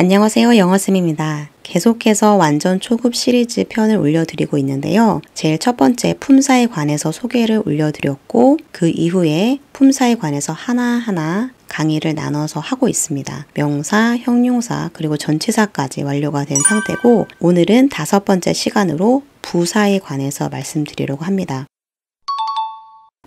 안녕하세요. 영어쌤입니다. 계속해서 완전 초급 시리즈 편을 올려드리고 있는데요. 제일 첫 번째 품사에 관해서 소개를 올려드렸고 그 이후에 품사에 관해서 하나하나 강의를 나눠서 하고 있습니다. 명사, 형용사, 그리고 전치사까지 완료가 된 상태고 오늘은 다섯 번째 시간으로 부사에 관해서 말씀드리려고 합니다.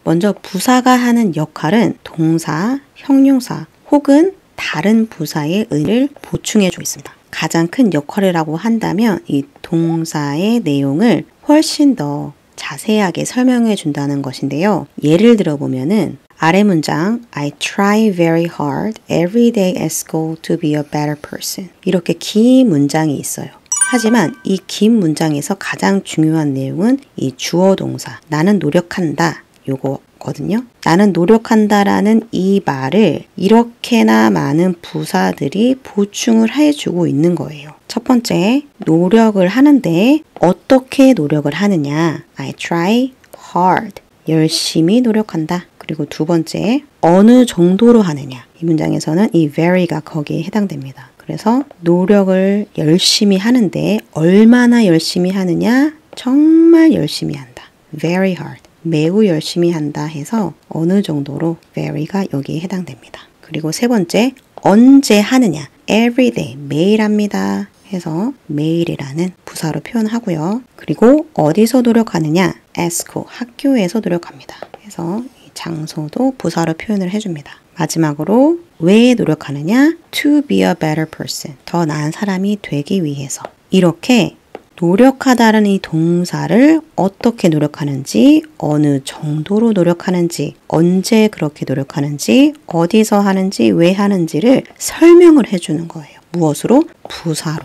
먼저 부사가 하는 역할은 동사, 형용사 혹은 다른 부사의 의미를 보충해주고 있습니다. 가장 큰 역할이라고 한다면 이 동사의 내용을 훨씬 더 자세하게 설명해 준다는 것인데요. 예를 들어보면은 아래 문장 I try very hard every day at school to be a better person. 이렇게 긴 문장이 있어요. 하지만 이 긴 문장에서 가장 중요한 내용은 이 주어 동사 나는 노력한다 요거거든요. 나는 노력한다라는 이 말을 이렇게나 많은 부사들이 보충을 해주고 있는 거예요. 첫 번째, 노력을 하는데 어떻게 노력을 하느냐? I try hard. 열심히 노력한다. 그리고 두 번째, 어느 정도로 하느냐? 이 문장에서는 이 very가 거기에 해당됩니다. 그래서 노력을 열심히 하는데 얼마나 열심히 하느냐? 정말 열심히 한다. Very hard. 매우 열심히 한다 해서 어느 정도로 very가 여기에 해당됩니다. 그리고 세 번째, 언제 하느냐? Every day. 매일 합니다. 해서 매일이라는 부사로 표현하고요. 그리고 어디서 노력하느냐? At school. 학교에서 노력합니다. 그래서 이 장소도 부사로 표현을 해줍니다. 마지막으로 왜 노력하느냐? To be a better person. 더 나은 사람이 되기 위해서. 이렇게 노력하다라는 이 동사를 어떻게 노력하는지, 어느 정도로 노력하는지, 언제 그렇게 노력하는지, 어디서 하는지, 왜 하는지를 설명을 해주는 거예요. 무엇으로? 부사로.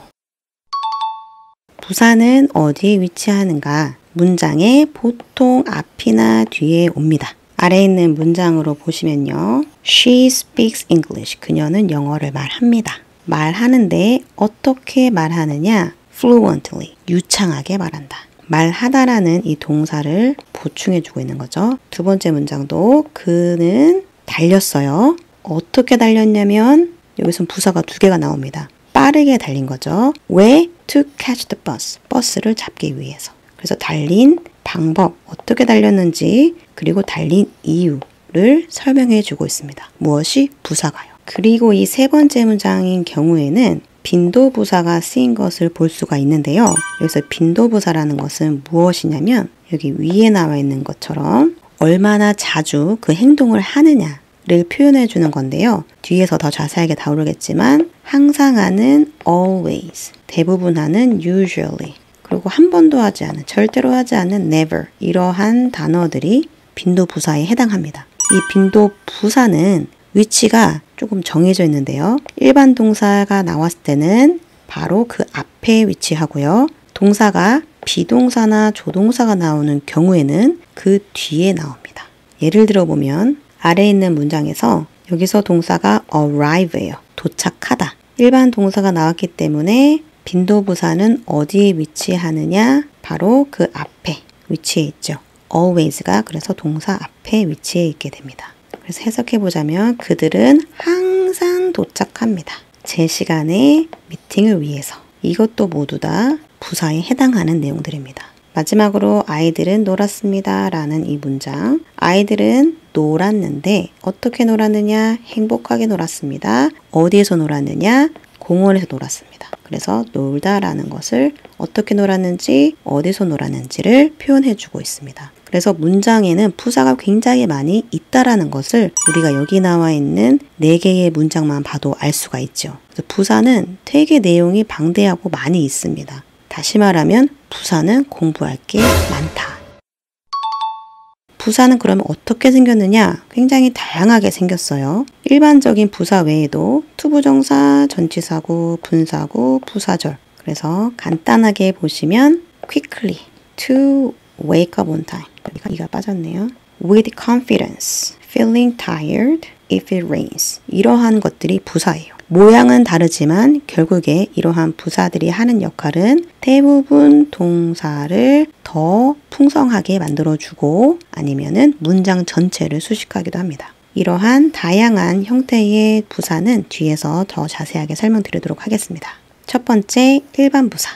부사는 어디에 위치하는가? 문장의 보통 앞이나 뒤에 옵니다. 아래에 있는 문장으로 보시면요. She speaks English. 그녀는 영어를 말합니다. 말하는데 어떻게 말하느냐? fluently. 유창하게 말한다. 말하다라는 이 동사를 보충해주고 있는 거죠. 두 번째 문장도 그는 달렸어요. 어떻게 달렸냐면 여기선 부사가 두 개가 나옵니다. 빠르게 달린 거죠. 왜? To catch the bus. 버스를 잡기 위해서. 그래서 달린 방법, 어떻게 달렸는지 그리고 달린 이유를 설명해 주고 있습니다. 무엇이? 부사가요. 그리고 이 세 번째 문장인 경우에는 빈도부사가 쓰인 것을 볼 수가 있는데요. 여기서 빈도부사라는 것은 무엇이냐면 여기 위에 나와 있는 것처럼 얼마나 자주 그 행동을 하느냐를 표현해 주는 건데요. 뒤에서 더 자세하게 다루겠지만 항상 하는 always, 대부분 하는 usually, 그리고 한 번도 하지 않은, 절대로 하지 않는 never 이러한 단어들이 빈도부사에 해당합니다. 이 빈도부사는 위치가 조금 정해져 있는데요. 일반 동사가 나왔을 때는 바로 그 앞에 위치하고요. 동사가 비동사나 조동사가 나오는 경우에는 그 뒤에 나옵니다. 예를 들어보면 아래에 있는 문장에서 여기서 동사가 arrive예요. 도착하다. 일반 동사가 나왔기 때문에 빈도부사는 어디에 위치하느냐? 바로 그 앞에 위치해 있죠. always가 그래서 동사 앞에 위치해 있게 됩니다. 그래서 해석해보자면 그들은 항상 도착합니다. 제 시간에 미팅을 위해서. 이것도 모두 다 부사에 해당하는 내용들입니다. 마지막으로 아이들은 놀았습니다 라는 이 문장. 아이들은 놀았는데 어떻게 놀았느냐? 행복하게 놀았습니다. 어디에서 놀았느냐? 공원에서 놀았습니다. 그래서 놀다라는 것을 어떻게 놀았는지, 어디서 놀았는지를 표현해주고 있습니다. 그래서 문장에는 부사가 굉장히 많이 있다라는 것을 우리가 여기 나와 있는 4개의 문장만 봐도 알 수가 있죠. 그래서 부사는 되게 내용이 방대하고 많이 있습니다. 다시 말하면 부사는 공부할 게 많다. 부사는 그러면 어떻게 생겼느냐? 굉장히 다양하게 생겼어요. 일반적인 부사 외에도 투부정사, 전치사구, 분사구, 부사절. 그래서 간단하게 보시면 quickly, to wake up on time. 이가 빠졌네요. With confidence, feeling tired if it rains. 이러한 것들이 부사예요. 모양은 다르지만 결국에 이러한 부사들이 하는 역할은 대부분 동사를 더 풍성하게 만들어주고 아니면은 문장 전체를 수식하기도 합니다. 이러한 다양한 형태의 부사는 뒤에서 더 자세하게 설명드리도록 하겠습니다. 첫 번째, 일반 부사.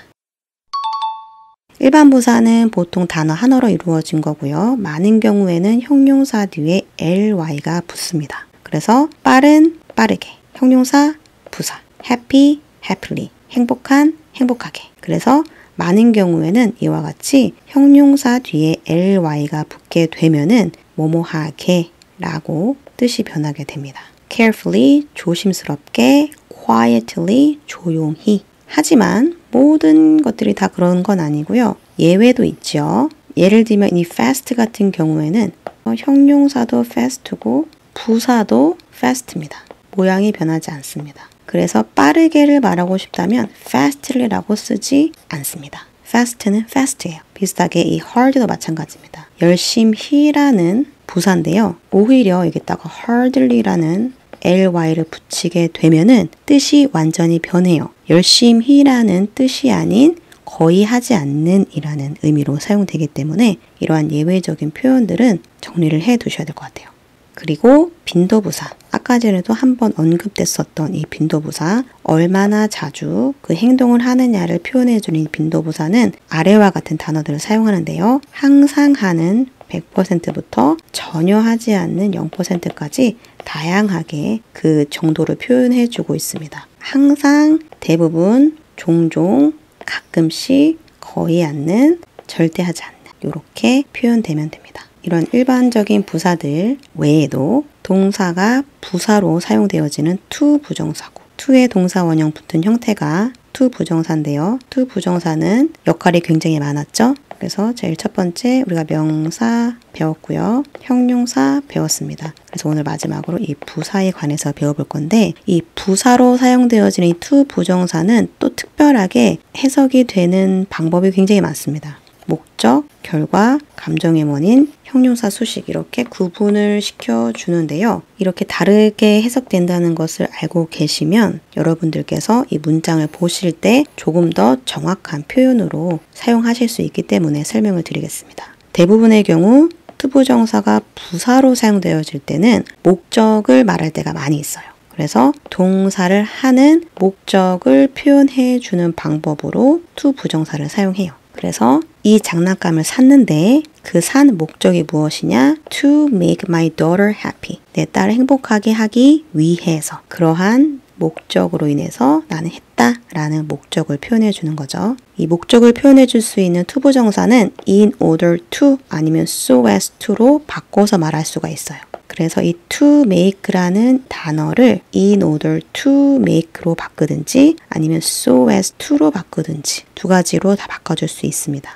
일반 부사는 보통 단어 하나로 이루어진 거고요. 많은 경우에는 형용사 뒤에 ly가 붙습니다. 그래서 빠른, 빠르게, 형용사, 부사, happy, happily, 행복한, 행복하게. 그래서 많은 경우에는 이와 같이 형용사 뒤에 ly가 붙게 되면은 뭐뭐하게 라고 뜻이 변하게 됩니다. carefully, 조심스럽게, quietly, 조용히. 하지만 모든 것들이 다 그런 건 아니고요. 예외도 있죠. 예를 들면 이 fast 같은 경우에는 형용사도 fast고 부사도 fast입니다. 모양이 변하지 않습니다. 그래서 빠르게를 말하고 싶다면 fastly라고 쓰지 않습니다. fast는 fast예요. 비슷하게 이 hard도 마찬가지입니다. 열심히라는 부사인데요. 오히려 여기다가 hardly라는 ly를 붙이게 되면은 뜻이 완전히 변해요. 열심히라는 뜻이 아닌 거의 하지 않는 이라는 의미로 사용되기 때문에 이러한 예외적인 표현들은 정리를 해 두셔야 될 것 같아요. 그리고 빈도부사. 아까 전에도 한번 언급됐었던 이 빈도부사. 얼마나 자주 그 행동을 하느냐를 표현해주는 빈도부사는 아래와 같은 단어들을 사용하는데요. 항상 하는 100%부터 전혀 하지 않는 0%까지 다양하게 그 정도를 표현해주고 있습니다. 항상, 대부분, 종종, 가끔씩, 거의 않는, 절대 하지 않는 이렇게 표현되면 됩니다. 이런 일반적인 부사들 외에도 동사가 부사로 사용되어지는 to 부정사고 to의 동사 원형 붙은 형태가 to 부정사인데요. to 부정사는 역할이 굉장히 많았죠. 그래서 제일 첫 번째 우리가 명사 배웠고요. 형용사 배웠습니다. 그래서 오늘 마지막으로 이 부사에 관해서 배워볼 건데 이 부사로 사용되어지는 이 to 부정사는 또 특별하게 해석이 되는 방법이 굉장히 많습니다. 목적, 결과, 감정의 원인, 형용사 수식 이렇게 구분을 시켜주는데요. 이렇게 다르게 해석된다는 것을 알고 계시면 여러분들께서 이 문장을 보실 때 조금 더 정확한 표현으로 사용하실 수 있기 때문에 설명을 드리겠습니다. 대부분의 경우 투부정사가 부사로 사용되어질 때는 목적을 말할 때가 많이 있어요. 그래서 동사를 하는 목적을 표현해 주는 방법으로 투부정사를 사용해요. 그래서 이 장난감을 샀는데 그 산 목적이 무엇이냐? To make my daughter happy. 내 딸을 행복하게 하기 위해서. 그러한 목적으로 인해서 나는 했다 라는 목적을 표현해 주는 거죠. 이 목적을 표현해 줄 수 있는 투부정사는 in order to 아니면 so as to로 바꿔서 말할 수가 있어요. 그래서 이 to make라는 단어를 in order to make로 바꾸든지 아니면 so as to로 바꾸든지 두 가지로 다 바꿔줄 수 있습니다.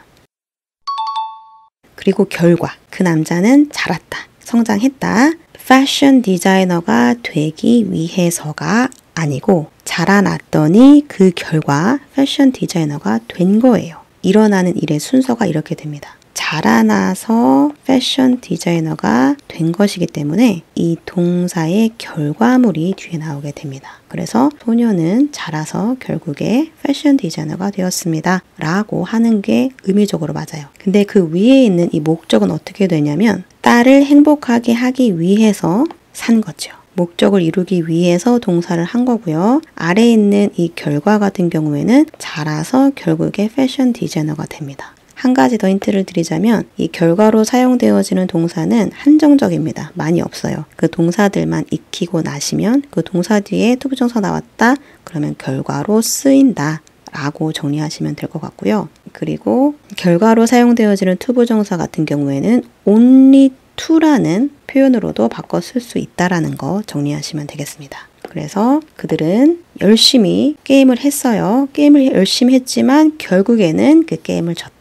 그리고 결과. 그 남자는 자랐다. 성장했다. 패션 디자이너가 되기 위해서가 아니고 자라났더니 그 결과 패션 디자이너가 된 거예요. 일어나는 일의 순서가 이렇게 됩니다. 자라나서 패션 디자이너가 된 것이기 때문에 이 동사의 결과물이 뒤에 나오게 됩니다. 그래서 소녀는 자라서 결국에 패션 디자이너가 되었습니다. 라고 하는 게 의미적으로 맞아요. 근데 그 위에 있는 이 목적은 어떻게 되냐면 딸을 행복하게 하기 위해서 산 거죠. 목적을 이루기 위해서 동사를 한 거고요. 아래에 있는 이 결과 같은 경우에는 자라서 결국에 패션 디자이너가 됩니다. 한 가지 더 힌트를 드리자면 이 결과로 사용되어지는 동사는 한정적입니다. 많이 없어요. 그 동사들만 익히고 나시면 그 동사 뒤에 투부정사 나왔다 그러면 결과로 쓰인다 라고 정리하시면 될 것 같고요. 그리고 결과로 사용되어지는 투부정사 같은 경우에는 only to라는 표현으로도 바꿔 쓸 수 있다라는 거 정리하시면 되겠습니다. 그래서 그들은 열심히 게임을 했어요. 게임을 열심히 했지만 결국에는 그 게임을 졌다.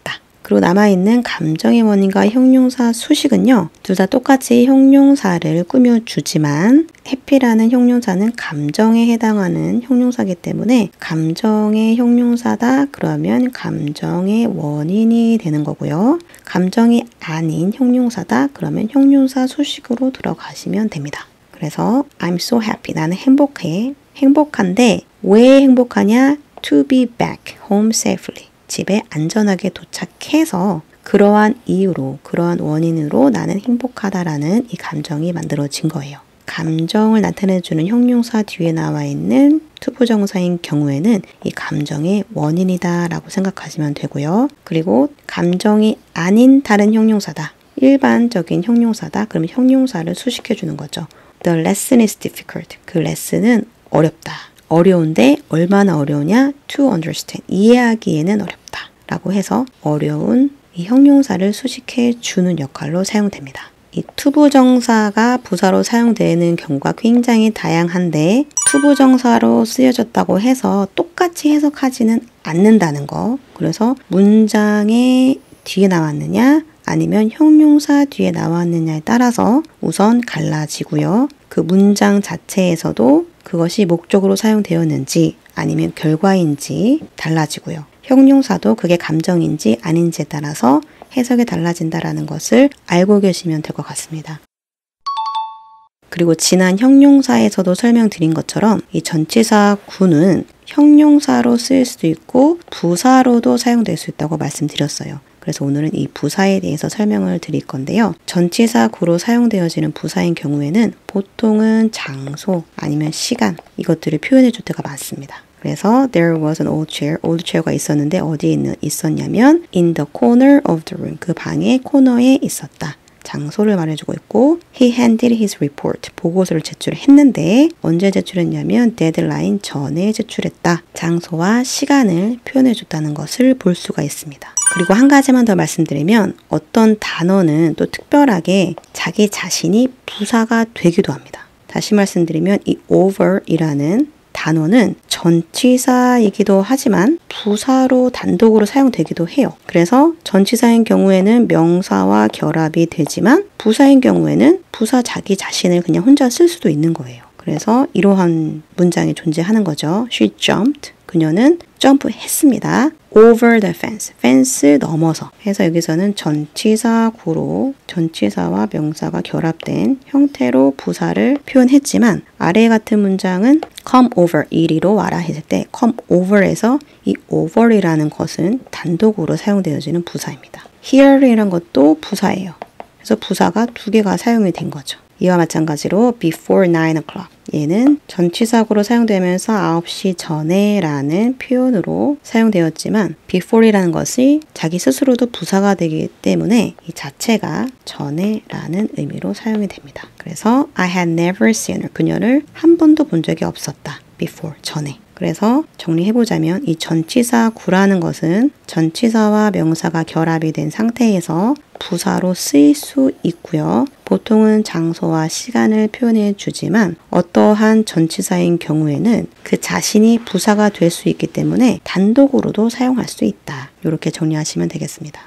그리고 남아있는 감정의 원인과 형용사 수식은요. 둘 다 똑같이 형용사를 꾸며주지만 happy라는 형용사는 감정에 해당하는 형용사이기 때문에 감정의 형용사다 그러면 감정의 원인이 되는 거고요. 감정이 아닌 형용사다 그러면 형용사 수식으로 들어가시면 됩니다. 그래서 I'm so happy. 나는 행복해. 행복한데 왜 행복하냐? To be back home safely. 집에 안전하게 도착해서 그러한 이유로, 그러한 원인으로 나는 행복하다라는 이 감정이 만들어진 거예요. 감정을 나타내주는 형용사 뒤에 나와 있는 투부정사인 경우에는 이 감정의 원인이다 라고 생각하시면 되고요. 그리고 감정이 아닌 다른 형용사다. 일반적인 형용사다. 그러면 형용사를 수식해 주는 거죠. The lesson is difficult. 그 레슨은 어렵다. 어려운데 얼마나 어려우냐? To understand. 이해하기에는 어렵다. 라고 해서 어려운 이 형용사를 수식해 주는 역할로 사용됩니다. 이 투부정사가 부사로 사용되는 경우가 굉장히 다양한데 투부정사로 쓰여졌다고 해서 똑같이 해석하지는 않는다는 거. 그래서 문장의 뒤에 나왔느냐 아니면 형용사 뒤에 나왔느냐에 따라서 우선 갈라지고요. 그 문장 자체에서도 그것이 목적으로 사용되었는지 아니면 결과인지 달라지고요. 형용사도 그게 감정인지 아닌지에 따라서 해석이 달라진다는 것을 알고 계시면 될 것 같습니다. 그리고 지난 형용사에서도 설명드린 것처럼 이 전치사 구는 형용사로 쓰일 수도 있고 부사로도 사용될 수 있다고 말씀드렸어요. 그래서 오늘은 이 부사에 대해서 설명을 드릴 건데요. 전치사 구로 사용되어지는 부사인 경우에는 보통은 장소 아니면 시간 이것들을 표현해 줄 때가 많습니다. 그래서 there was an old chair가 있었는데 어디에 있었냐면 in the corner of the room, 그 방의 코너에 있었다. 장소를 말해주고 있고 he handed his report, 보고서를 제출했는데 언제 제출했냐면 데드라인 전에 제출했다. 장소와 시간을 표현해줬다는 것을 볼 수가 있습니다. 그리고 한 가지만 더 말씀드리면 어떤 단어는 또 특별하게 자기 자신이 부사가 되기도 합니다. 다시 말씀드리면 이 over이라는 단어는 전치사이기도 하지만 부사로 단독으로 사용되기도 해요. 그래서 전치사인 경우에는 명사와 결합이 되지만 부사인 경우에는 부사 자기 자신을 그냥 혼자 쓸 수도 있는 거예요. 그래서 이러한 문장이 존재하는 거죠. She jumped. 그녀는 점프했습니다. Over the fence. fence 넘어서. 해서 여기서는 전치사구로 전치사와 명사가 결합된 형태로 부사를 표현했지만 아래 같은 문장은 come over, 이리로 와라 했을 때 come over에서 이 over이라는 것은 단독으로 사용되어지는 부사입니다. here이란 것도 부사예요. 그래서 부사가 두 개가 사용이 된 거죠. 이와 마찬가지로 before 9 o'clock. 얘는 전치사구로 사용되면서 9시 전에 라는 표현으로 사용되었지만 before이라는 것이 자기 스스로도 부사가 되기 때문에 이 자체가 전에 라는 의미로 사용이 됩니다. 그래서 I had never seen her. 그녀를 한 번도 본 적이 없었다. before, 전에. 그래서 정리해보자면 이 전치사구라는 것은 전치사와 명사가 결합이 된 상태에서 부사로 쓰일 수 있고요. 보통은 장소와 시간을 표현해 주지만 어떠한 전치사인 경우에는 그 자신이 부사가 될 수 있기 때문에 단독으로도 사용할 수 있다. 이렇게 정리하시면 되겠습니다.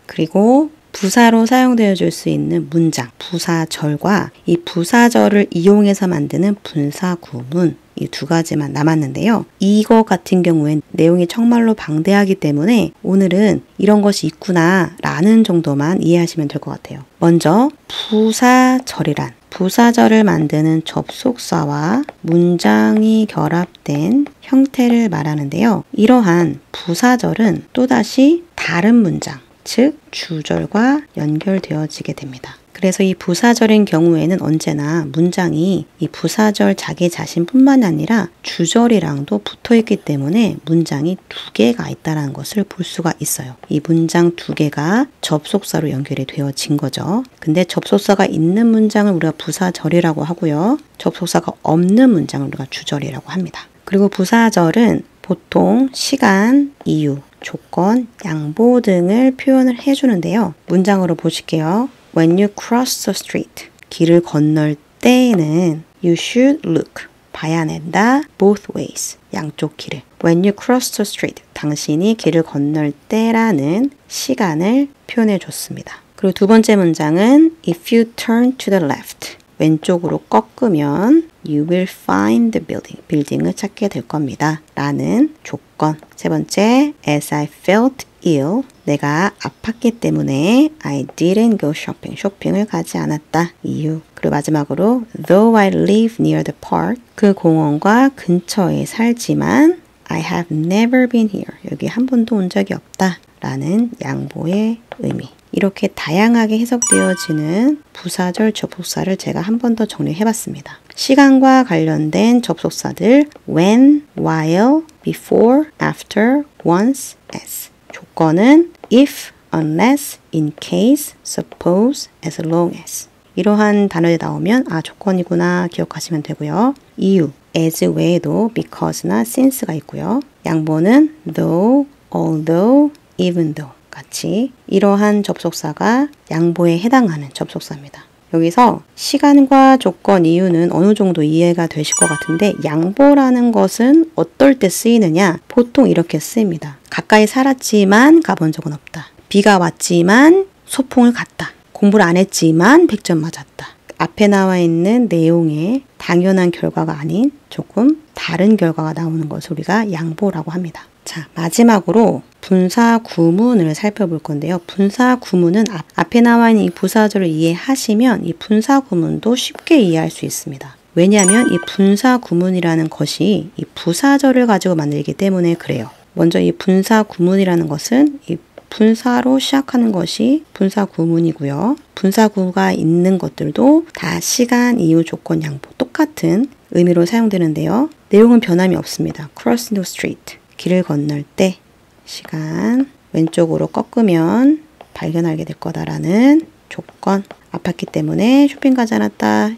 그리고 부사로 사용되어 줄 수 있는 문장, 부사절과 이 부사절을 이용해서 만드는 분사구문, 이 두 가지만 남았는데요. 이거 같은 경우엔 내용이 정말로 방대하기 때문에 오늘은 이런 것이 있구나 라는 정도만 이해하시면 될 것 같아요. 먼저 부사절이란 부사절을 만드는 접속사와 문장이 결합된 형태를 말하는데요. 이러한 부사절은 또다시 다른 문장, 즉 주절과 연결되어지게 됩니다. 그래서 이 부사절인 경우에는 언제나 문장이 이 부사절 자기 자신뿐만 아니라 주절이랑도 붙어있기 때문에 문장이 두 개가 있다는 것을 볼 수가 있어요. 이 문장 두 개가 접속사로 연결이 되어진 거죠. 근데 접속사가 있는 문장을 우리가 부사절이라고 하고요. 접속사가 없는 문장을 우리가 주절이라고 합니다. 그리고 부사절은 보통 시간, 이유, 조건, 양보 등을 표현을 해주는데요. 문장으로 보실게요. When you cross the street, 길을 건널 때에는 you should look, 봐야 한다, both ways, 양쪽 길을. When you cross the street, 당신이 길을 건널 때라는 시간을 표현해 줬습니다. 그리고 두 번째 문장은 If you turn to the left, 왼쪽으로 꺾으면 you will find the building. 빌딩을 찾게 될 겁니다. 라는 조건. 세 번째, as I felt ill. 내가 아팠기 때문에 I didn't go shopping. 쇼핑을 가지 않았다. 이유. 그리고 마지막으로 though I live near the park. 그 공원과 근처에 살지만 I have never been here. 여기 한 번도 온 적이 없다. 라는 양보의 의미. 이렇게 다양하게 해석되어지는 부사절 접속사를 제가 한 번 더 정리해 봤습니다. 시간과 관련된 접속사들 when, while, before, after, once, as. 조건은 if, unless, in case, suppose, as long as. 이러한 단어들이 나오면 조건이구나 기억하시면 되고요. 이유, as 외에도 because나 since가 있고요. 양보는 though, although, even though 같이 이러한 접속사가 양보에 해당하는 접속사입니다. 여기서 시간과 조건, 이유는 어느 정도 이해가 되실 것 같은데 양보라는 것은 어떨 때 쓰이느냐? 보통 이렇게 쓰입니다. 가까이 살았지만 가본 적은 없다. 비가 왔지만 소풍을 갔다. 공부를 안 했지만 100점 맞았다. 앞에 나와 있는 내용의 당연한 결과가 아닌 조금 다른 결과가 나오는 것을 우리가 양보라고 합니다. 자, 마지막으로 분사 구문을 살펴볼 건데요. 분사 구문은 앞에 나와 있는 이 부사절을 이해하시면 이 분사 구문도 쉽게 이해할 수 있습니다. 왜냐하면 이 분사 구문이라는 것이 이 부사절을 가지고 만들기 때문에 그래요. 먼저 이 분사 구문이라는 것은 이 분사로 시작하는 것이 분사 구문이고요. 분사 구가 있는 것들도 다 시간, 이유, 조건, 양보 똑같은 의미로 사용되는데요. 내용은 변함이 없습니다. Cross the street. 길을 건널 때 시간, 왼쪽으로 꺾으면 발견하게 될 거다라는 조건, 아팠기 때문에 쇼핑 가지 않았다.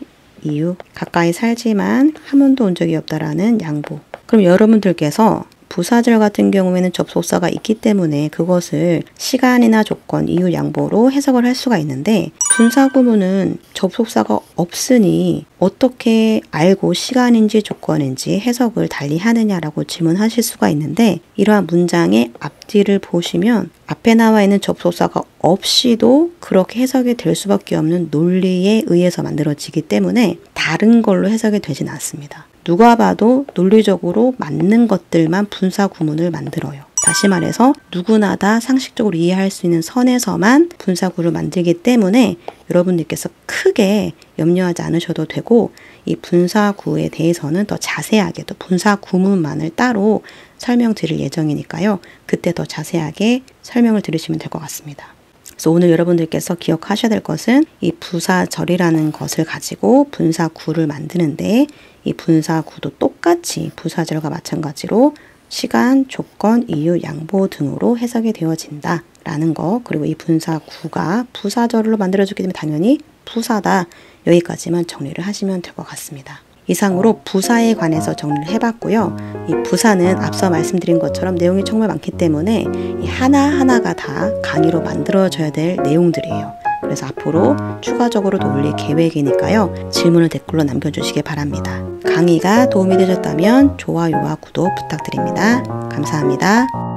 이유, 가까이 살지만 한 번도 온 적이 없다라는 양보. 그럼 여러분들께서 부사절 같은 경우에는 접속사가 있기 때문에 그것을 시간이나 조건, 이유, 양보로 해석을 할 수가 있는데 분사 구문은 접속사가 없으니 어떻게 알고 시간인지 조건인지 해석을 달리 하느냐라고 질문하실 수가 있는데 이러한 문장의 앞뒤를 보시면 앞에 나와 있는 접속사가 없이도 그렇게 해석이 될 수밖에 없는 논리에 의해서 만들어지기 때문에 다른 걸로 해석이 되진 않습니다. 누가 봐도 논리적으로 맞는 것들만 분사 구문을 만들어요. 다시 말해서 누구나 다 상식적으로 이해할 수 있는 선에서만 분사 구를 만들기 때문에 여러분들께서 크게 염려하지 않으셔도 되고 이 분사 구에 대해서는 더 자세하게 또 분사 구문만을 따로 설명드릴 예정이니까요. 그때 더 자세하게 설명을 들으시면 될 것 같습니다. 그래서 오늘 여러분들께서 기억하셔야 될 것은 이 부사절이라는 것을 가지고 분사 구를 만드는데 이 분사 구도 똑같이 부사절과 마찬가지로 시간, 조건, 이유, 양보 등으로 해석이 되어진다 라는 거, 그리고 이 분사 구가 부사절로 만들어지기 때문에 당연히 부사다. 여기까지만 정리를 하시면 될 것 같습니다. 이상으로 부사에 관해서 정리를 해봤고요. 이 부사는 앞서 말씀드린 것처럼 내용이 정말 많기 때문에 이 하나하나가 다 강의로 만들어져야 될 내용들이에요. 그래서 앞으로 추가적으로 올릴 계획이니까요. 질문을 댓글로 남겨주시기 바랍니다. 강의가 도움이 되셨다면 좋아요와 구독 부탁드립니다. 감사합니다.